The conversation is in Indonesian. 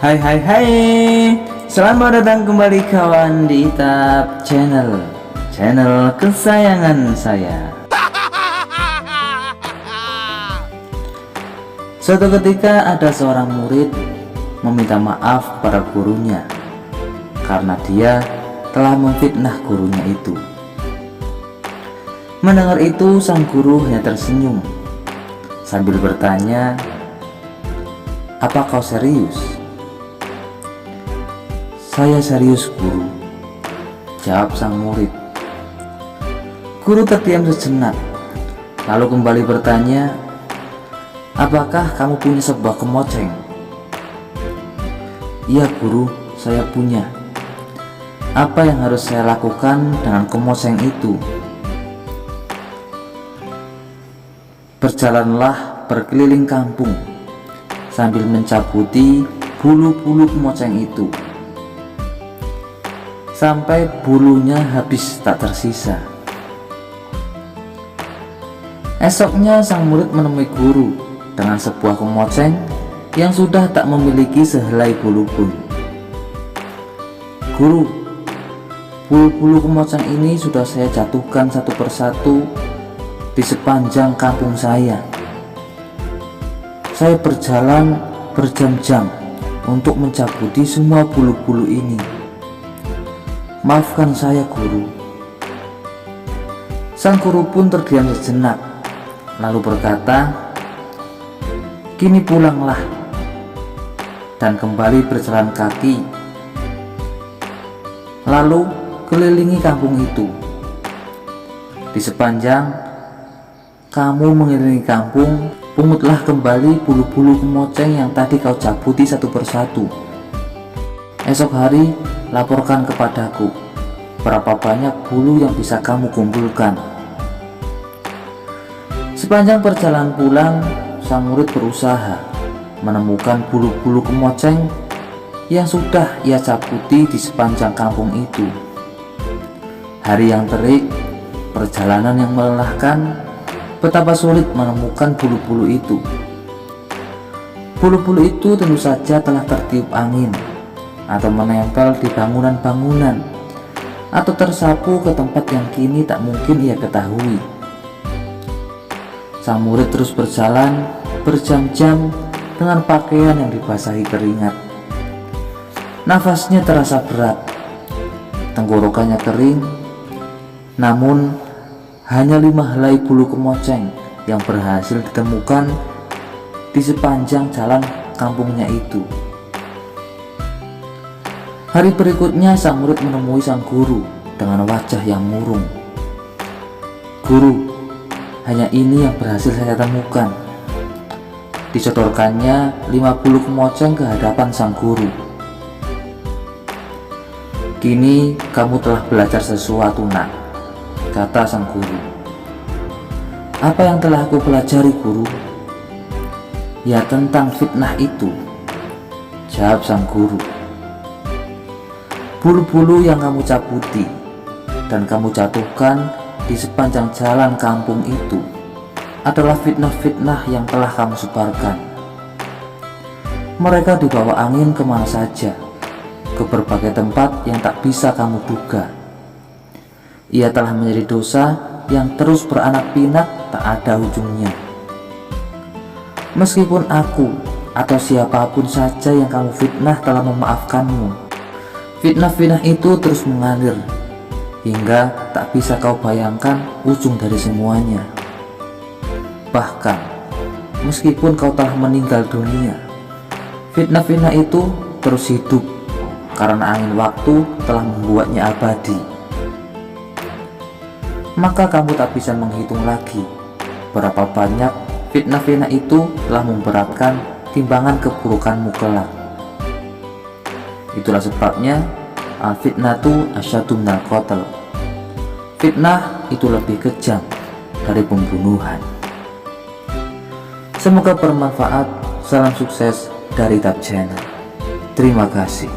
Hai hai hai, selamat datang kembali kawan di Tab Channel, channel kesayangan saya. Suatu ketika ada seorang murid meminta maaf pada gurunya karena dia telah memfitnah gurunya itu. Mendengar itu, sang guru hanya tersenyum sambil bertanya, "Apa kau serius?" "Saya serius, guru," jawab sang murid. Guru terdiam sejenak, lalu kembali bertanya, "Apakah kamu punya sebuah kemoceng?" "Iya guru, saya punya." "Apa yang harus saya lakukan dengan kemoceng itu?" "Berjalanlah berkeliling kampung sambil mencabuti bulu-bulu kemoceng itu sampai bulunya habis tak tersisa." Esoknya sang murid menemui guru dengan sebuah kemoceng yang sudah tak memiliki sehelai bulu pun. "Guru, bulu-bulu kemoceng ini sudah saya jatuhkan satu persatu di sepanjang kampung saya. Saya berjalan berjam-jam untuk mencabuti semua bulu-bulu ini. Maafkan saya, guru." Sang guru pun terdiam sejenak, lalu berkata, "Kini pulanglah dan kembali berjalan kaki, lalu kelilingi kampung itu. Di sepanjang kamu mengelilingi kampung, pungutlah kembali bulu-bulu kemoceng yang tadi kau cabuti satu persatu. Esok hari laporkan kepadaku berapa banyak bulu yang bisa kamu kumpulkan." Sepanjang perjalanan pulang, sang murid berusaha menemukan bulu-bulu kemoceng yang sudah ia cabuti di sepanjang kampung itu. Hari yang terik, perjalanan yang melelahkan, betapa sulit menemukan bulu-bulu itu. Bulu-bulu itu tentu saja telah tertiup angin, atau menempel di bangunan-bangunan, atau tersapu ke tempat yang kini tak mungkin ia ketahui. Sang murid terus berjalan berjam-jam dengan pakaian yang dibasahi keringat. Nafasnya terasa berat, tenggorokannya kering, namun hanya 5 helai bulu kemoceng yang berhasil ditemukan di sepanjang jalan kampungnya itu. Hari berikutnya sang murid menemui sang guru dengan wajah yang murung. "Guru, hanya ini yang berhasil saya temukan." Disodorkannya 5 bulu kemoceng ke hadapan sang guru. "Kini kamu telah belajar sesuatu, nak," kata sang guru. "Apa yang telah aku pelajari, guru?" "Ya, tentang fitnah itu," jawab sang guru. "Bulu-bulu yang kamu cabuti dan kamu jatuhkan di sepanjang jalan kampung itu adalah fitnah-fitnah yang telah kamu sebarkan. Mereka dibawa angin kemana saja, ke berbagai tempat yang tak bisa kamu duga. Ia telah menjadi dosa yang terus beranak pinak tak ada ujungnya. Meskipun aku atau siapapun saja yang kamu fitnah telah memaafkanmu, fitnah-fitnah itu terus mengalir hingga tak bisa kau bayangkan ujung dari semuanya. Bahkan meskipun kau telah meninggal dunia, fitnah-fitnah itu terus hidup karena angin waktu telah membuatnya abadi. Maka kamu tak bisa menghitung lagi berapa banyak fitnah-fitnah itu telah memberatkan timbangan keburukanmu kelak. Itulah sebabnya al-fitnatu asyaddu minal qatl. Fitnah itu lebih kejam dari pembunuhan. Semoga bermanfaat. Salam sukses dari Tab Channel. Terima kasih.